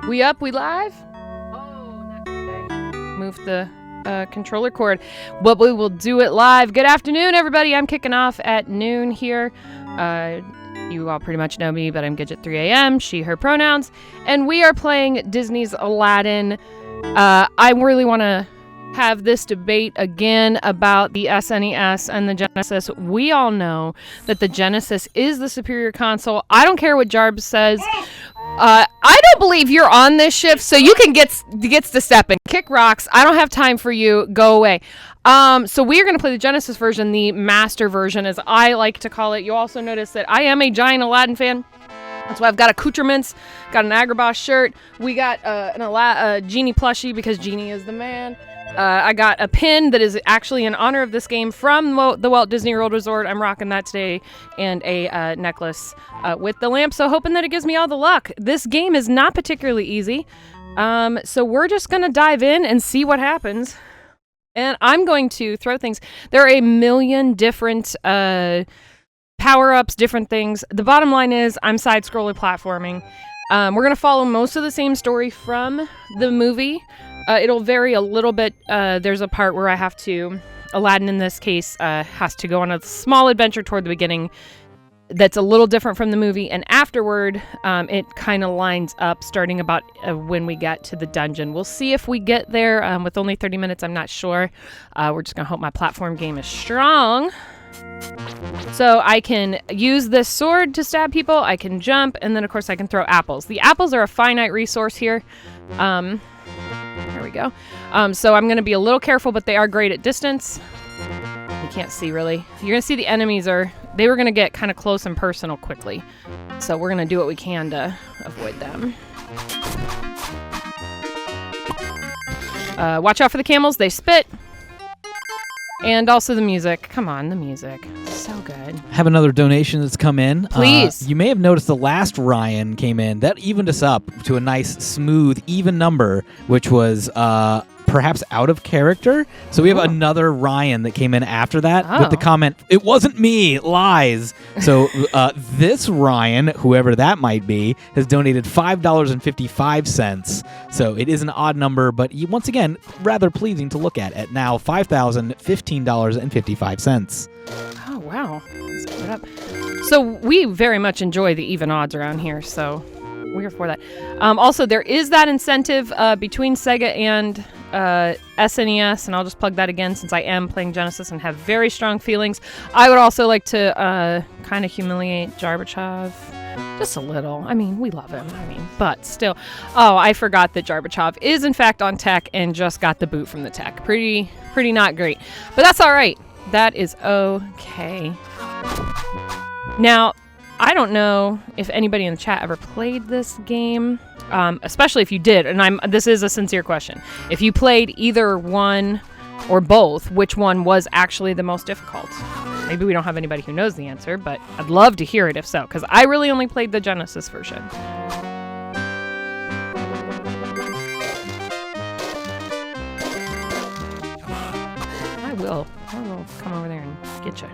We up? We live? Oh, not today. Move the controller cord. But we will do it live. Good afternoon, everybody. I'm kicking off at noon here. You all pretty much know me, but I'm Gidget 3 a.m. She, her pronouns. And we are playing Disney's Aladdin. I really want to have this debate again about the SNES and the Genesis. We all know that the Genesis is the superior console. I don't care what Jarb says. I don't believe you're on this shift, so you can gets to step in. Kick rocks. I don't have time for you. Go away. So we are going to play the Genesis version, the master version, as I like to call it. You also notice that I am a giant Aladdin fan. That's why I've got accoutrements, got an Agrabah shirt. We got a Genie plushie because Genie is the man. I got a pin that is actually in honor of this game from the Walt Disney World Resort. I'm rocking that today. And a necklace with the lamp. So hoping that it gives me all the luck. This game is not particularly easy. So we're just going to dive in and see what happens. And I'm going to throw things. There are a million different power-ups, different things. The bottom line is I'm side-scrolling platforming. We're going to follow most of the same story from the movie. It'll vary a little bit. There's a part where Aladdin in this case, has to go on a small adventure toward the beginning that's a little different from the movie. And afterward, it kind of lines up starting about when we get to the dungeon. We'll see if we get there with only 30 minutes. I'm not sure. We're just going to hope my platform game is strong. So I can use this sword to stab people. I can jump. And then, of course, I can throw apples. The apples are a finite resource here. There we go. So I'm going to be a little careful, but they are great at distance. You can't see, really. You're going to see the enemies they were going to get kind of close and personal quickly. So we're going to do what we can to avoid them. Watch out for the camels. They spit. And also the music. Come on, the music. So good. I have another donation that's come in. Please. You may have noticed the last Ryan came in. That evened us up to a nice, smooth, even number, which was perhaps out of character. So we have another Ryan that came in after that with the comment, "It wasn't me, lies." So this Ryan, whoever that might be, has donated $5.55. So it is an odd number, but once again, rather pleasing to look at now $5,015.55. Oh, wow. Let's give it up. So we very much enjoy the even odds around here, so we're for that. Also, there is that incentive between Sega and SNES, and I'll just plug that again since I am playing Genesis and have very strong feelings. I would also like to kind of humiliate Jarbachev. Just a little. I mean, we love him. But still. Oh, I forgot that Jarbachev is in fact on tech and just got the boot from the tech. Pretty not great. But that's all right. That is okay. Now, I don't know if anybody in the chat ever played this game, especially if you did, and this is a sincere question. If you played either one or both, which one was actually the most difficult? Maybe we don't have anybody who knows the answer, but I'd love to hear it if so, because I really only played the Genesis version. I will come over there and get you.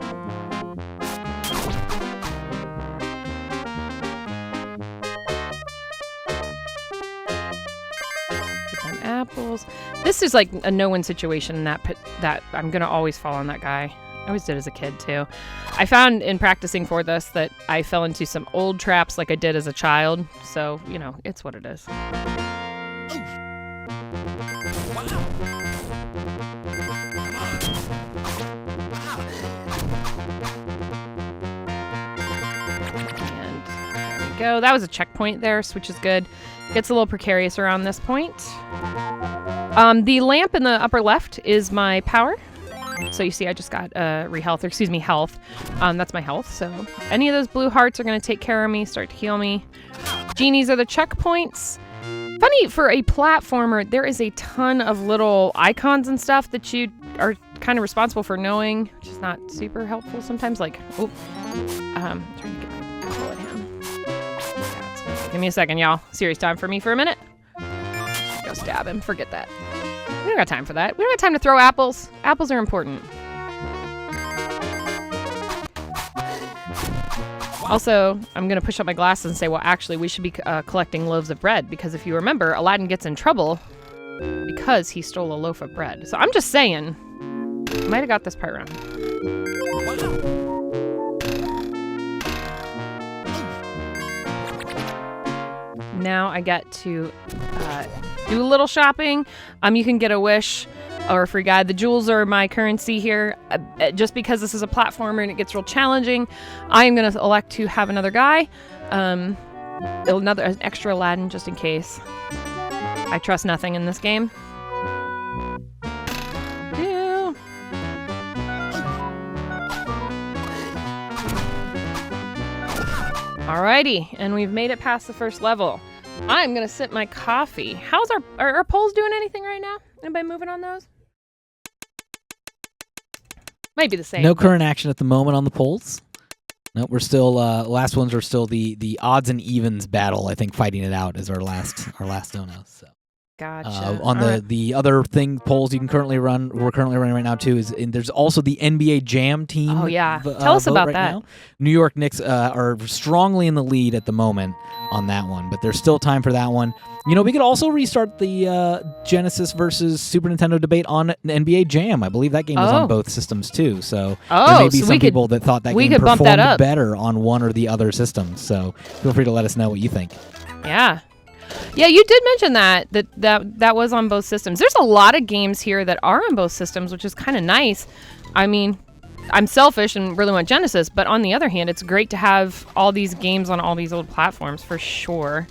Apples. This is like a no-win situation that I'm gonna always fall on that guy. I always did as a kid too. I found in practicing for this that I fell into some old traps like I did as a child. So, it's what it is. And there we go. That was a checkpoint there, which is good. Gets a little precarious around this point. The lamp in the upper left is my power. So you see I just got health. That's my health. So any of those blue hearts are going to take care of me, start to heal me. Genies are the checkpoints. Funny, for a platformer, there is a ton of little icons and stuff that you are kind of responsible for knowing, which is not super helpful sometimes. Trying to get my apple at him. Give me a second, y'all. Serious time for me for a minute. Go stab him. Forget that. We don't got time for that. We don't got time to throw apples. Apples are important. Also, I'm going to push up my glasses and say, well, actually, we should be collecting loaves of bread, because if you remember, Aladdin gets in trouble because he stole a loaf of bread. So I'm just saying, I might have got this part wrong. Now I get to do a little shopping. You can get a wish or a free guide. The jewels are my currency here. Just because this is a platformer and it gets real challenging, I am going to elect to have another guy. An extra Aladdin just in case. I trust nothing in this game. Yeah. Alrighty, and we've made it past the first level. I'm gonna sip my coffee. How's our polls doing anything right now? Anybody moving on those? Might be the same. No current action at the moment on the polls. No, we're still last ones are still the odds and evens battle. I think fighting it out is our last dono. So. Gotcha. On the other thing polls you can currently run, we're currently running right now too, is there's also the NBA Jam team. Oh yeah, tell us about that. Now. New York Knicks are strongly in the lead at the moment on that one, but there's still time for that one. You know, we could also restart the Genesis versus Super Nintendo debate on NBA Jam. I believe that game was on both systems too, so there may be some people that thought that game performed better on one or the other systems. So feel free to let us know what you think. Yeah. Yeah, you did mention that was on both systems. There's a lot of games here that are on both systems, which is kind of nice. I mean, I'm selfish and really want Genesis, but on the other hand, it's great to have all these games on all these old platforms for sure.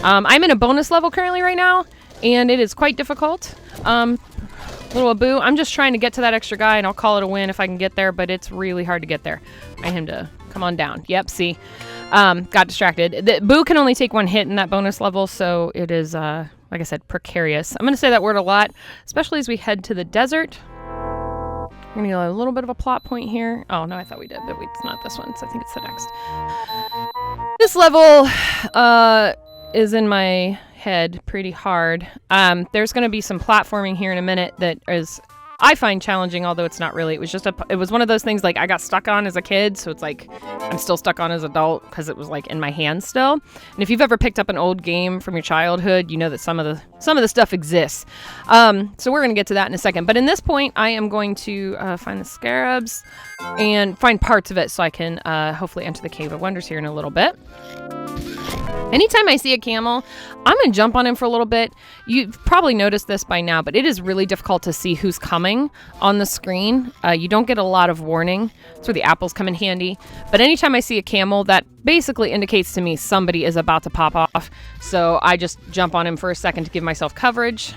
I'm in a bonus level currently right now, and it is quite difficult. Little Abu, I'm just trying to get to that extra guy, and I'll call it a win if I can get there, but it's really hard to get there. I need him to come on down. Yep, see. Got distracted. Boo can only take one hit in that bonus level, so it is, like I said, precarious. I'm going to say that word a lot, especially as we head to the desert. We're going to get a little bit of a plot point here. Oh, no, I thought we did, but it's not this one, so I think it's the next. This level is in my head pretty hard. There's going to be some platforming here in a minute that is... I find challenging, although it's not really. It was one of those things like I got stuck on as a kid, so it's like I'm still stuck on as an adult because it was like in my hands still. And if you've ever picked up an old game from your childhood, you know that some of the stuff exists. So we're gonna get to that in a second. But in this point, I am going to find the scarabs and find parts of it so I can hopefully enter the Cave of Wonders here in a little bit. Anytime I see a camel, I'm going to jump on him for a little bit. You've probably noticed this by now, but it is really difficult to see who's coming on the screen. You don't get a lot of warning. That's where the apples come in handy. But anytime I see a camel, that basically indicates to me somebody is about to pop off. So I just jump on him for a second to give myself coverage.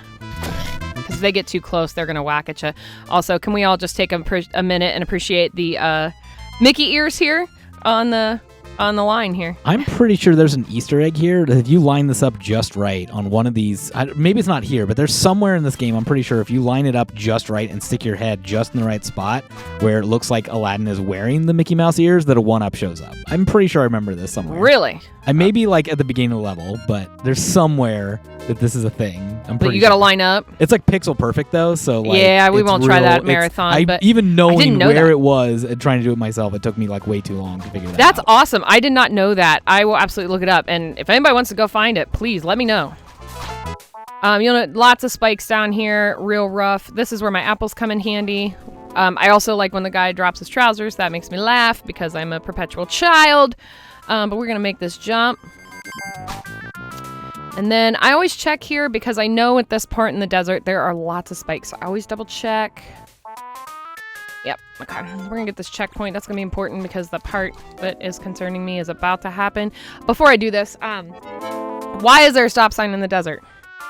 Because if they get too close, they're going to whack at you. Also, can we all just take a minute and appreciate the Mickey ears here on the line here? I'm pretty sure there's an Easter egg here that if you line this up just right on one of these, maybe it's not here, but there's somewhere in this game, I'm pretty sure if you line it up just right and stick your head just in the right spot where it looks like Aladdin is wearing the Mickey Mouse ears, that a 1-up shows up. I'm pretty sure I remember this somewhere. Really? I may be like at the beginning of the level, but there's somewhere that this is a thing. I'm pretty But you got to line up? It's like pixel perfect though, so like yeah, we won't try that marathon. But even knowing where it was and trying to do it myself, it took me like way too long to figure that out. That's awesome. I did not know that. I will absolutely look it up. And if anybody wants to go find it, please let me know. You'll know lots of spikes down here, real rough. This is where my apples come in handy. I also like when the guy drops his trousers. That makes me laugh because I'm a perpetual child. But we're going to make this jump. And then I always check here because I know at this part in the desert there are lots of spikes. So I always double check. Yep, okay. We're going to get this checkpoint. That's going to be important because the part that is concerning me is about to happen. Before I do this, why is there a stop sign in the desert?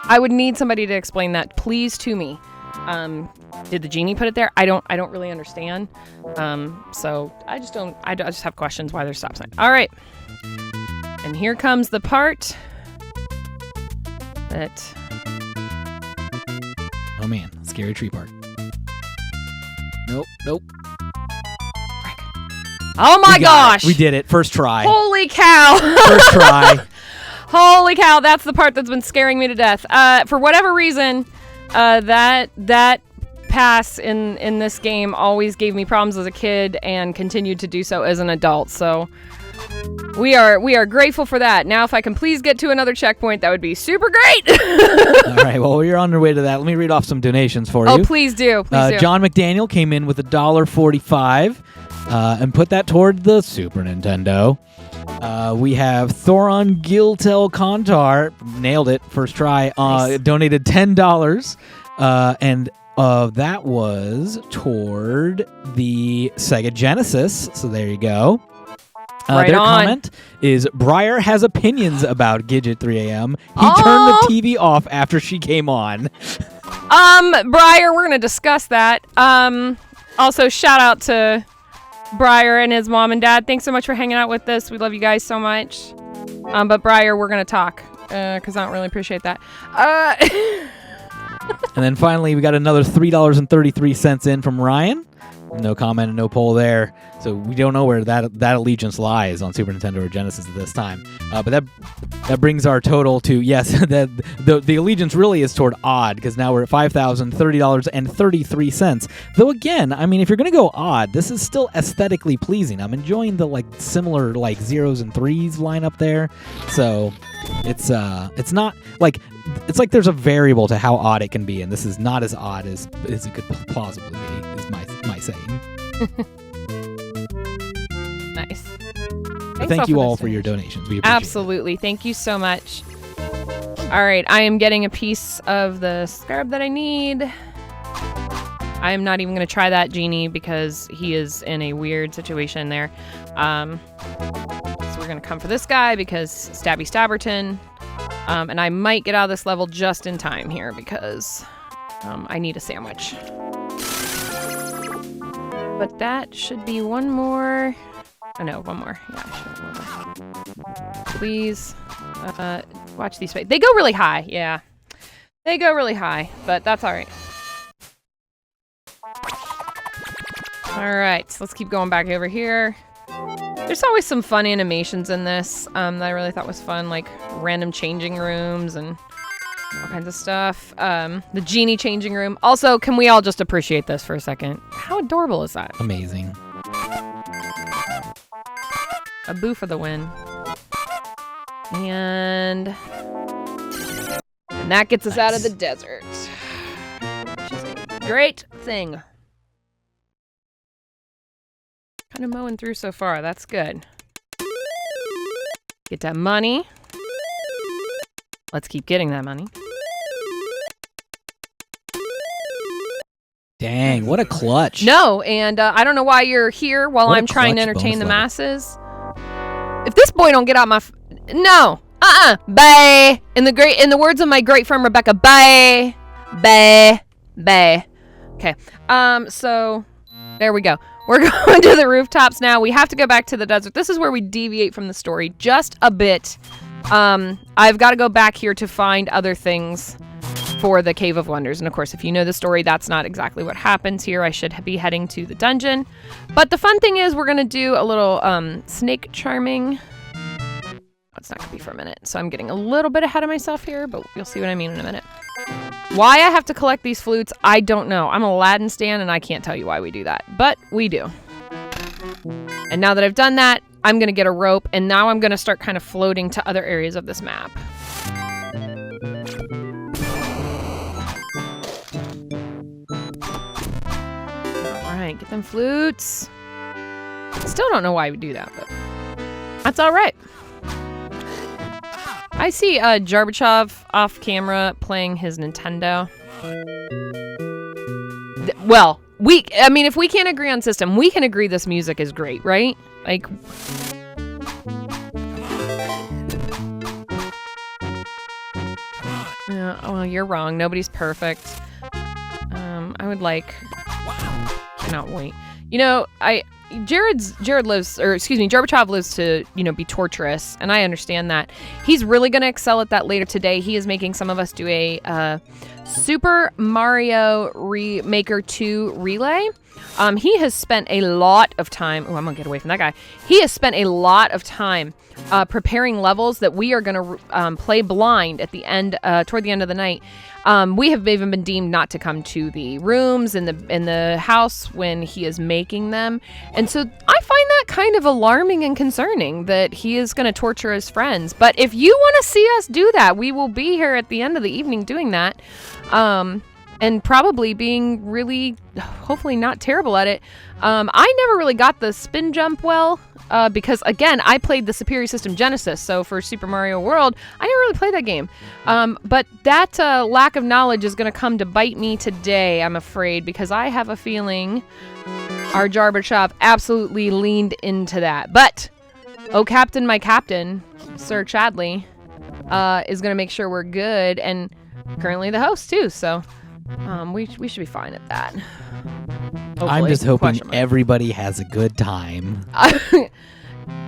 I would need somebody to explain that, please, to me. Did the genie put it there? I don't really understand. So I just have questions why there's a stop sign. All right. And here comes the part that... Oh man, scary tree part. Nope. Oh my gosh! We did it. First try. Holy cow! First try. Holy cow! That's the part that's been scaring me to death. For whatever reason, that pass in this game always gave me problems as a kid and continued to do so as an adult. So We are grateful for that. Now, if I can please get to another checkpoint, that would be super great. All right. Well, you're on your way to that. Let me read off some donations for you. Oh, please do. Please do. John McDaniel came in with $1.45 and put that toward the Super Nintendo. We have Thoron Giltel Kontar, nailed it, first try, Nice. donated $10. And that was toward the Sega Genesis. So there you go. Right their on. comment is, Briar has opinions about Gidget 3AM. He Oh. turned the TV off after she came on. Briar, we're gonna discuss that. Also, shout out to Briar and his mom and dad. Thanks so much for hanging out with us. We love you guys so much. But Briar, we're gonna talk because I don't really appreciate that. And then finally, we got another $3.33 in from Ryan. No comment and no poll there. So we don't know where that allegiance lies on Super Nintendo or Genesis at this time. But that brings our total to, yes, that the allegiance really is toward odd, because now we're at $5,030.33. Though again, I mean, if you're going to go odd, this is still aesthetically pleasing. I'm enjoying the similar zeros and threes lineup there. So it's not like, it's like there's a variable to how odd it can be, and this is not as odd as it could plausibly be, is my saying. Nice. Thank you all for your donations. We appreciate Absolutely. Thank you so much. All right. I am getting a piece of the scarab that I need. I am not even going to try that genie because he is in a weird situation there. So we're going to come for this guy because Stabby Stabberton. And I might get out of this level just in time here because I need a sandwich. But that should be one more. Oh, no, one more. Yeah, sure, one more. Please. Watch these. They go really high. Yeah. They go really high, but that's all right. All right, so let's keep going back over here. There's always some fun animations in this that I really thought was fun, like random changing rooms and all kinds of stuff. The genie changing room. Also, can we all just appreciate this for a second? How adorable is that? Amazing. A boo for the win. And that gets us out of the desert. Which is a great thing. Kind of mowing through so far. That's good. Get that money. Let's keep getting that money. Dang, what a clutch. No, and I don't know why you're here while What a I'm trying to clutch entertain the bonus masses. If this boy don't get out my... No. Bye. In the words of my great friend Rebecca, bye. Bye. Bye. Okay. So there we go. We're going to the rooftops now. We have to go back to the desert. This is where we deviate from the story just a bit. I've got to go back here to find other things for the Cave of Wonders. And of course, if you know the story, that's not exactly what happens here. I should be heading to the dungeon. But the fun thing is we're going to do a little snake charming. It's not going to be for a minute. So I'm getting a little bit ahead of myself here, but you'll see what I mean in a minute. Why I have to collect these flutes, I don't know. I'm an Aladdin stan, and I can't tell you why we do that. But we do. And now that I've done that, I'm going to get a rope, and now I'm going to start kind of floating to other areas of this map. Alright, get them flutes. Still don't know why we do that, but that's alright. I see Gorbachev off camera playing his Nintendo. Well, I mean, if we can't agree on system, we can agree this music is great, right? Like... well, you're wrong. Nobody's perfect. I would like... Cannot wait. You know, Gorbachev lives to, be torturous, and I understand that. He's really going to excel at that later today. He is making some of us do a Super Mario Maker 2 relay. He has spent a lot of time. Oh, I'm gonna get away from that guy. He has spent a lot of time preparing levels that we are gonna play blind at the end, toward the end of the night. We have even been deemed not to come to the rooms in the house when he is making them, and so I find that kind of alarming and concerning that he is going to torture his friends. But if you want to see us do that, we will be here at the end of the evening doing that, and probably being really, hopefully not terrible at it. I never really got the spin jump well. Because, again, I played the Superior System Genesis, so for Super Mario World, I never really played that game. But that lack of knowledge is going to come to bite me today, I'm afraid, because I have a feeling our Jarbershop absolutely leaned into that. But, oh, Captain, my Captain, Sir Chadley, is going to make sure we're good, and currently the host, too, so we should be fine at that. Hopefully. I'm just hoping everybody has a good time.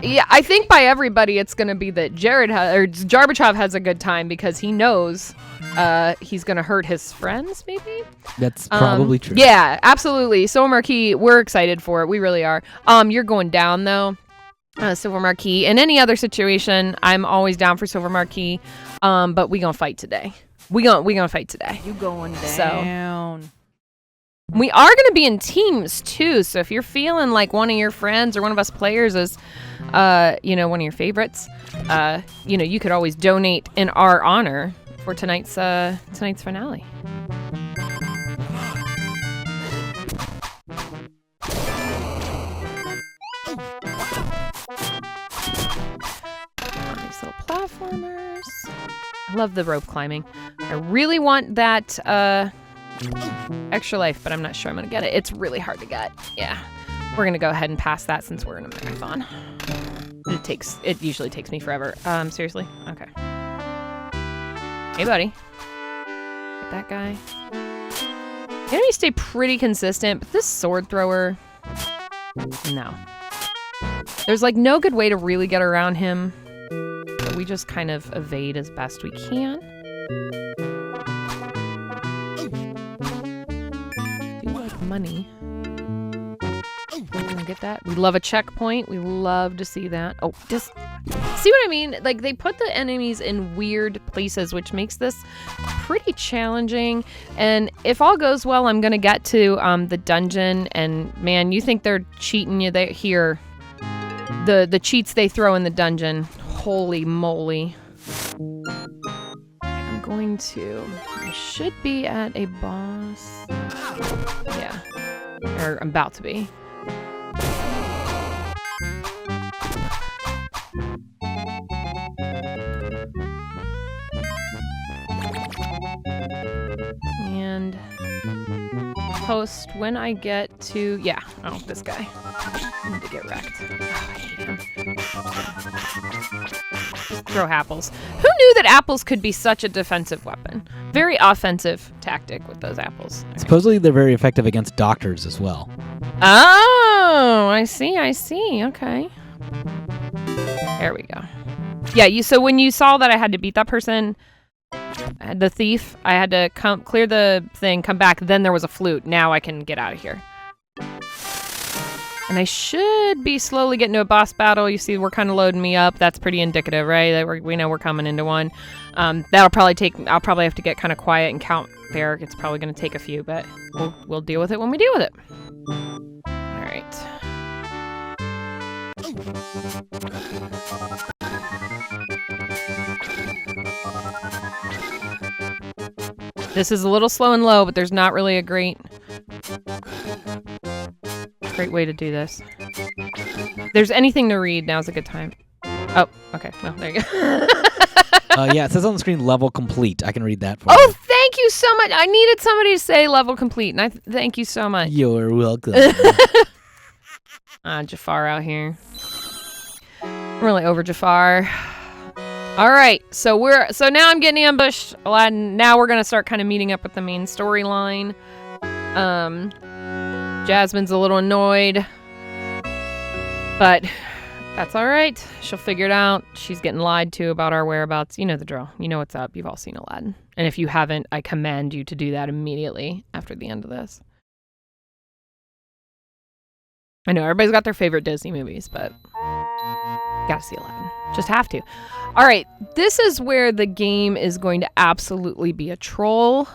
Yeah, I think by everybody it's going to be that Jarberchov has a good time because he knows he's going to hurt his friends, maybe? That's probably true. Yeah, absolutely. Silver Marquis, we're excited for it. We really are. You're going down, though. Silver Marquis. In any other situation, I'm always down for Silver Marquis. But we going to fight today. We gonna fight today. You going down. So, we are going to be in teams, too, so if you're feeling like one of your friends or one of us players is, one of your favorites, you could always donate in our honor for tonight's finale. These little platformers. I love the rope climbing. I really want that, extra life, but I'm not sure I'm gonna get it. It's really hard to get. Yeah, we're gonna go ahead and pass that since we're in a marathon. It usually takes me forever. Seriously? Okay. Hey, buddy. Get that guy. The enemies stay pretty consistent, but this sword thrower, no. There's like no good way to really get around him. But we just kind of evade as best we can. Money. Get that? We love a checkpoint. We love to see that. Oh, just see what I mean? Like, they put the enemies in weird places, which makes this pretty challenging. And if all goes well, I'm gonna get to the dungeon. And man, you think they're cheating you here? The cheats they throw in the dungeon. Holy moly! I should be at a boss. Yeah. Or I'm about to be. And post when I get to, yeah. Oh, this guy. I need to get wrecked. Oh, I hate him. Just throw apples. Who knew that apples could be such a defensive weapon? Very offensive tactic with those apples. Right. Supposedly they're very effective against doctors as well. Oh, I see. Okay. There we go. Yeah, so when you saw that I had to beat that person, the thief, I had to clear the thing, come back, then there was a flute. Now I can get out of here. And I should be slowly getting to a boss battle. You see, we're kind of loading me up. That's pretty indicative, right? That we know we're coming into one. I'll probably have to get kind of quiet and count there. It's probably going to take a few, but we'll deal with it when we deal with it. All right. This is a little slow and low, but there's not really a great way to do this. If there's anything to read, now's a good time. Oh, okay. Well, there you go. Yeah, it says on the screen level complete. I can read that for you. Oh, thank you so much. I needed somebody to say level complete, and I thank you so much. You're welcome. Jafar out here. I'm really over Jafar. All right, so now I'm getting ambushed, Aladdin. Now we're gonna start kind of meeting up with the main storyline. Jasmine's a little annoyed, but that's all right. She'll figure it out. She's getting lied to about our whereabouts. You know the drill. You know what's up. You've all seen Aladdin. And if you haven't, I command you to do that immediately after the end of this. I know everybody's got their favorite Disney movies, but gotta see Aladdin. Just have to. All right, this is where the game is going to absolutely be a troll.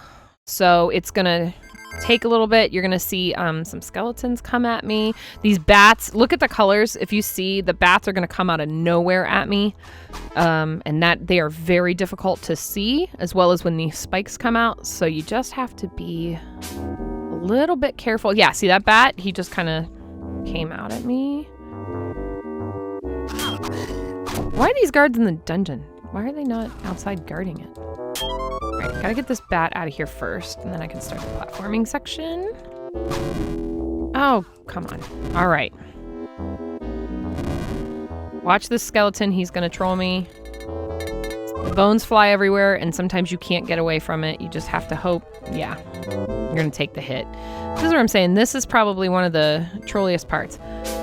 So it's gonna take a little bit. You're gonna see some skeletons come at me. These bats, look at the colors. If you see, the bats are gonna come out of nowhere at me. And that they are very difficult to see, as well as when these spikes come out. So you just have to be a little bit careful. Yeah, see that bat? He just kind of came out at me. Why are these guards in the dungeon? Why are they not outside guarding it? Alright, gotta get this bat out of here first, and then I can start the platforming section. Oh, come on. Alright. Watch this skeleton, he's gonna troll me. The bones fly everywhere, and sometimes you can't get away from it. You just have to hope. Yeah, you're gonna take the hit. This is what I'm saying. This is probably one of the trolliest parts.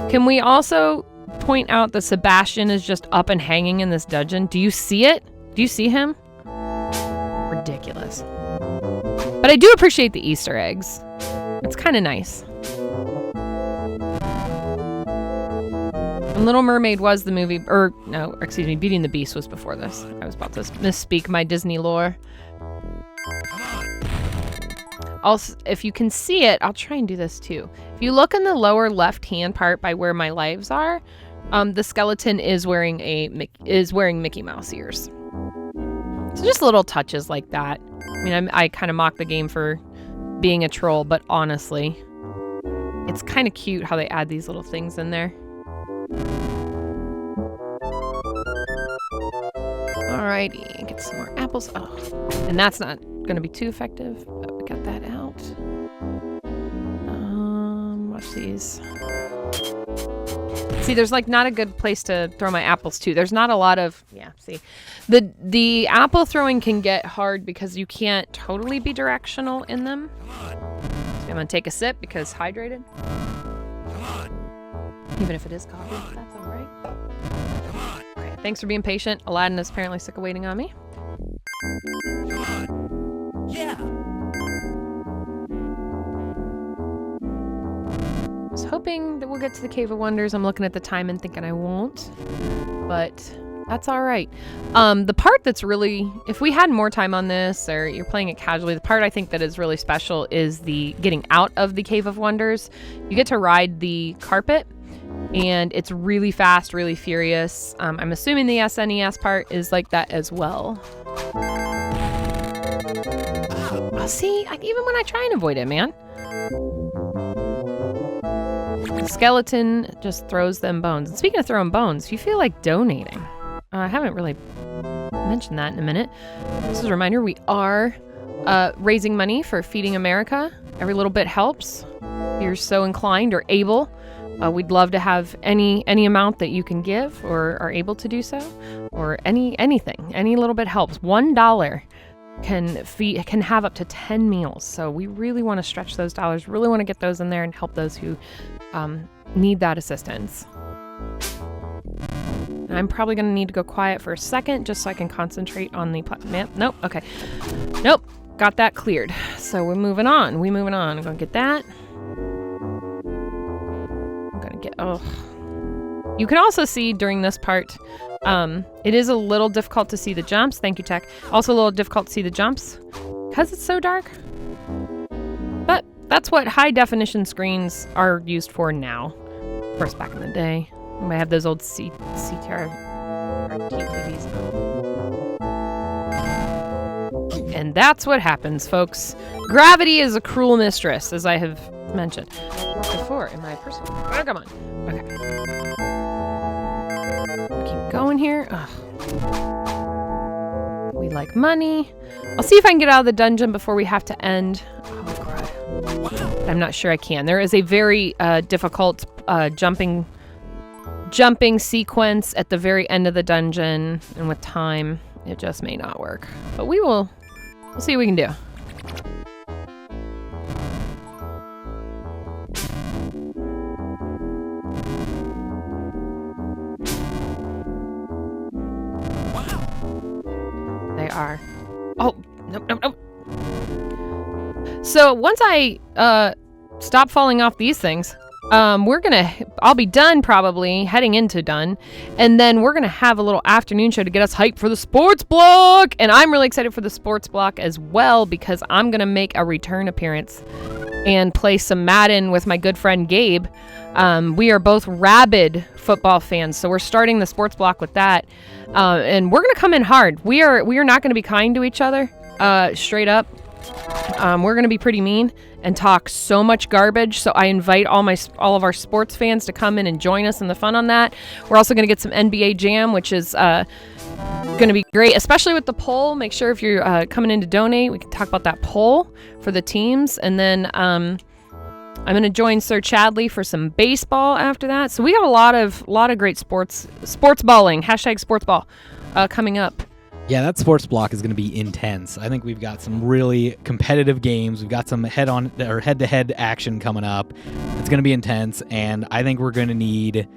Can we also point out that Sebastian is just up and hanging in this dungeon? Do you see it? Do you see him? Ridiculous. But I do appreciate the Easter eggs. It's kind of nice. And Little Mermaid was the movie, or no, excuse me, Beauty and the Beast was before this. I was about to misspeak my Disney lore. Also, if you can see it, I'll try and do this too. If you look in the lower left-hand part by where my lives are, the skeleton is wearing Mickey Mouse ears. So just little touches like that. I mean, I kind of mock the game for being a troll, but honestly, it's kind of cute how they add these little things in there. Alrighty, get some more apples. Oh, and that's not going to be too effective, but we got that out. Watch these. See, there's like not a good place to throw my apples to. There's not a lot of, yeah, see. The apple throwing can get hard because you can't totally be directional in them. So I'm going to take a sip because hydrated. Even if it is coffee, that's all right. Okay, thanks for being patient. Aladdin is apparently sick of waiting on me. Yeah. I was hoping that we'll get to the Cave of Wonders. I'm looking at the time and thinking I won't, but that's all right. The part that's really, if we had more time on this or you're playing it casually, the part I think that is really special is the getting out of the Cave of Wonders. You get to ride the carpet, and it's really fast, really furious. I'm assuming the SNES part is like that as well. Oh, see, even when I try and avoid it, man. The skeleton just throws them bones. And speaking of throwing bones, if you feel like donating, I haven't really mentioned that in a minute. This is a reminder, we are raising money for Feeding America. Every little bit helps. If you're so inclined or able, we'd love to have any amount that you can give or are able to do so, or anything. Any little bit helps. $1 can have up to 10 meals. So we really want to stretch those dollars, really want to get those in there and help those who need that assistance. And I'm probably going to need to go quiet for a second just so I can concentrate on the nope, okay. Nope, got that cleared. So we're moving on. I'm going to get that. I'm going to get, oh. You can also see during this part, it is a little difficult to see the jumps. Thank you, Tech. Also a little difficult to see the jumps because it's so dark. But that's what high definition screens are used for now. Of course, back in the day, we might have those old CTR TVs. And that's what happens, folks. Gravity is a cruel mistress, as I have mentioned before in my personal. Oh, come on. Okay. Keep going here. Ugh. We like money. I'll see if I can get out of the dungeon before we have to end. Oh, crud. I'm not sure I can. There is a very difficult jumping sequence at the very end of the dungeon, and with time, it just may not work. But we'll see what we can do. They are. Oh, nope. So once I stop falling off these things, I'll be done probably, heading into done, and then we're gonna have a little afternoon show to get us hyped for the sports block. And I'm really excited for the sports block as well because I'm gonna make a return appearance and play some Madden with my good friend Gabe. We are both rabid football fans, so we're starting the sports block with that, and we're gonna come in hard. We are not gonna be kind to each other, straight up. We're gonna be pretty mean and talk so much garbage. So I invite all of our sports fans to come in and join us in the fun on that. We're also gonna get some NBA Jam, which is gonna be great, especially with the poll. Make sure if you're coming in to donate, we can talk about that poll for the teams, and then I'm gonna join Sir Chadley for some baseball after that. So we got a lot of great sports balling, #sportsball coming up. Yeah, that sports block is going to be intense. I think we've got some really competitive games. We've got some head-to-head action coming up. It's going to be intense, and I think we're going to need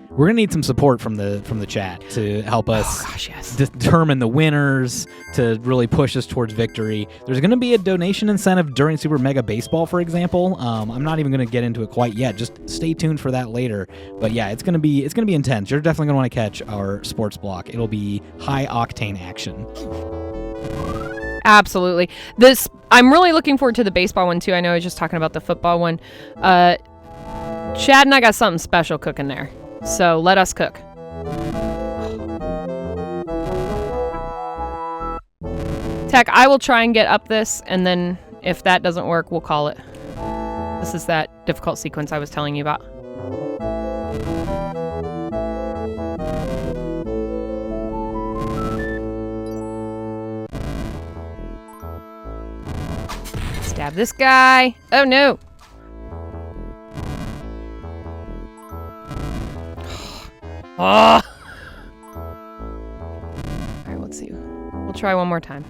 some support from the chat to help us determine the winners, to really push us towards victory. There's going to be a donation incentive during Super Mega Baseball, for example. I'm not even going to get into it quite yet. Just stay tuned for that later. But yeah, it's going to be intense. You're definitely going to want to catch our sports block. It'll be high octane action. Absolutely. I'm really looking forward to the baseball one too. I know I was just talking about the football one. Chad and I got something special cooking there. So let us cook. Tech, I will try and get up this, and then if that doesn't work, we'll call it. This is that difficult sequence I was telling you about. Stab this guy. Oh no. Oh. Alright, let's see. We'll try one more time.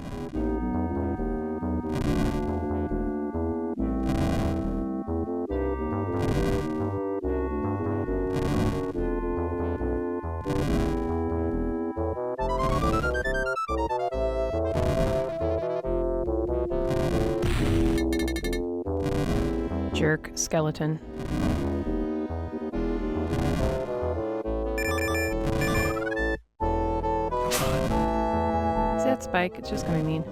Jerk skeleton. See that spike? It's just gonna be mean.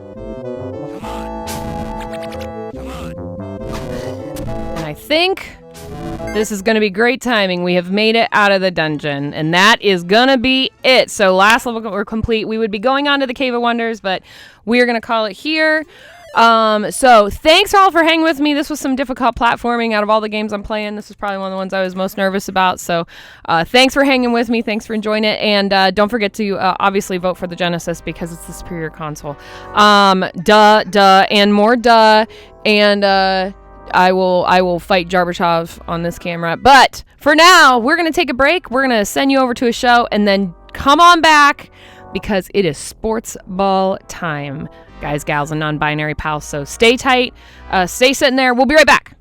And I think this is gonna be great timing. We have made it out of the dungeon, and that is gonna be it. So last level we're complete. We would be going on to the Cave of Wonders, but we are gonna call it here. So thanks all for hanging with me. This was some difficult platforming. Out of all the games I'm playing, this was probably one of the ones I was most nervous about. So thanks for hanging with me. Thanks for enjoying it. And don't forget to obviously vote for the Genesis because it's the superior console. And more and I will fight Jarbashov on this camera. But for now, we're going to take a break. We're going to send you over to a show and then come on back because it is sports ball time. Guys, gals, and non-binary pals. So stay tight. Stay sitting there. We'll be right back.